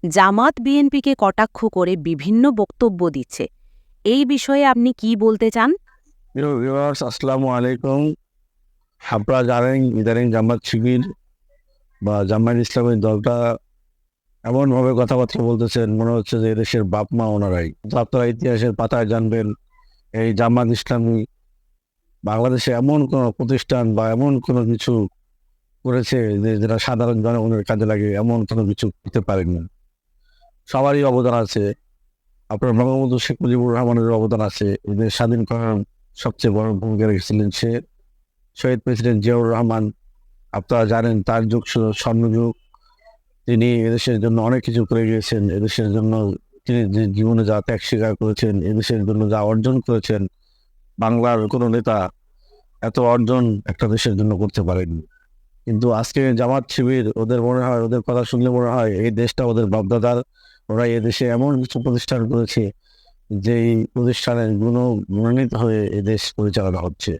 জামাত বিএনপিকে কটাক্ষ করে বিভিন্ন বক্তব্য দিচ্ছে। এই বিষয়ে আপনি কি বলতে চান? প্রিয় ভিউয়ার্স, আসসালামু আলাইকুম। আপনারা জানেন ইদানিং জামাত শিবির বা জামায়াত ইসলামের দলটা এমনভাবে কথাবার্তা বলতেছেন, মনে হচ্ছে যে এদেশের বাপ মা ওনারাই। তো আপনারা ইতিহাসের পাতায় জানবেন, এই জামাত ইসলামী বাংলাদেশে এমন কোনো প্রতিষ্ঠান বা এমন কোনো কিছু করেছে যে যেটা সাধারণ জনগণের কাজে লাগে, এমন কোনো কিছু করতে পারেনি। সবারই অবদান আছে। আপনার বঙ্গবন্ধু শেখ মুজিবুর রহমানের অবদান আছে। এদের স্বাধীন করার সবচেয়ে বড় ভূমিকা রেখেছিলেন সে। শহীদ প্রেসিডেন্ট জিয়াউর রহমান, আপনারা জানেন তার যুগ ছিল স্বর্ণযুগ। তিনি এদেশের জন্য অনেক কিছু করে গিয়েছেন। এদেশের জন্য তিনি যে জীবনে যা ত্যাগ স্বীকার করেছেন, এদেশের জন্য যা অর্জন করেছেন, বাংলার কোনো নেতা এত অর্জন একটা দেশের জন্য করতে পারেনি। কিন্তু আজকে জামাত শিবির, ওদের মনে হয়, ওদের কথা শুনলে মনে হয় এই দেশটা ওদের বাপদাদার। ওরা এই দেশে এমন কিছু প্রতিষ্ঠান করেছে যেই প্রতিষ্ঠানের গুণান্বিত হয়ে এই দেশ পরিচালনা হচ্ছে।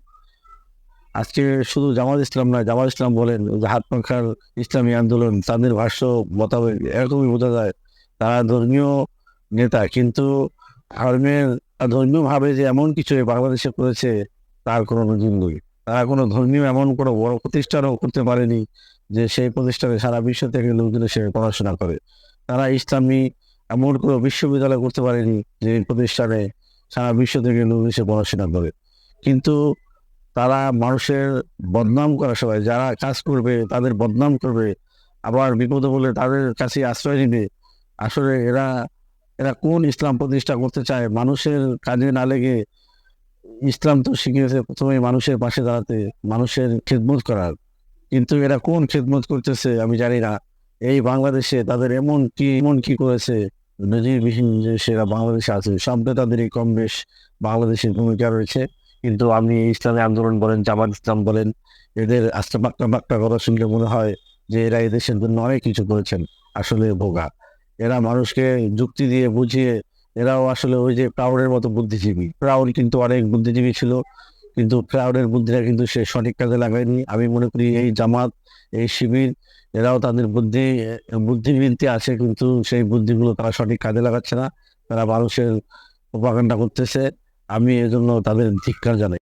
আজকে শুধু জামাত ইসলাম নয়, জামাত ইসলাম বলেন, ওই যে হাত পাখার ইসলামী আন্দোলন, তাদের ভাষ্য মোতাবেক এরকমই বোঝা যায় তারা ধর্মীয় নেতা, কিন্তু ধর্মের ধর্মীয় ভাবে যে এমন কিছু এই বাংলাদেশে করেছে তার কোনো নজির নেই। তারা কোনো ধর্মীয় এমন কোনো বড় প্রতিষ্ঠানও করতে পারেনি যে সেই প্রতিষ্ঠানে সারা বিশ্ব থেকে লোকজন এসে পড়াশোনা করে। তারা ইসলামী এমন কোনো বিশ্ববিদ্যালয় করতে পারেনি যে প্রতিষ্ঠানে সারা বিশ্ব থেকে লোক এসে পড়াশোনা করে। কিন্তু তারা মানুষের বদনাম করা, সবাই যারা কাজ করবে তাদের বদনাম করবে, আবার বিপদে বলে তাদের কাছে আশ্রয় নিবে। আসলে এরা এরা কোন ইসলাম প্রতিষ্ঠা করতে চায় মানুষের কাজে না লেগে? ইসলাম তো শিখিয়েছে প্রথমে মানুষের পাশে দাঁড়াতে, মানুষের খেদমত করার। কিন্তু এরা কোন খেদমত করতেছে আমি জানি না। এই বাংলাদেশে তাদের এমন কি করেছে নজিরবিহীন যে সেরা বাংলাদেশে আছে। সব নেতাদেরই কম বেশ বাংলাদেশের ভূমিকা রয়েছে। কিন্তু আপনি এই ইসলামী আন্দোলন বলেন, জামাত ইসলাম বলেন, এদের আস্তে বাক্কা বাক্কা কথা শুনলে মনে হয় যে এরা এই দেশের জন্য অনেক কিছু করেছেন। আসলে বোকা। এরা মানুষকে যুক্তি দিয়ে বুঝিয়ে, এরাও আসলে ওই যে প্রাউডের মতো বুদ্ধিজীবী। প্রাউড কিন্তু অনেক বুদ্ধিজীবী ছিল, কিন্তু প্রাউডের বুদ্ধিটা কিন্তু সে সঠিক কাজে লাগায়নি। আমি মনে করি এই জামাত, এই শিবির, এরাও তাদের বুদ্ধিবৃত্তি আছে, কিন্তু সেই বুদ্ধিগুলো তারা সঠিক কাজে লাগাচ্ছে না। তারা মানুষের প্রপাগান্ডা করতেছে। আমি এজন্য তাদের ধিক্কার জানাই।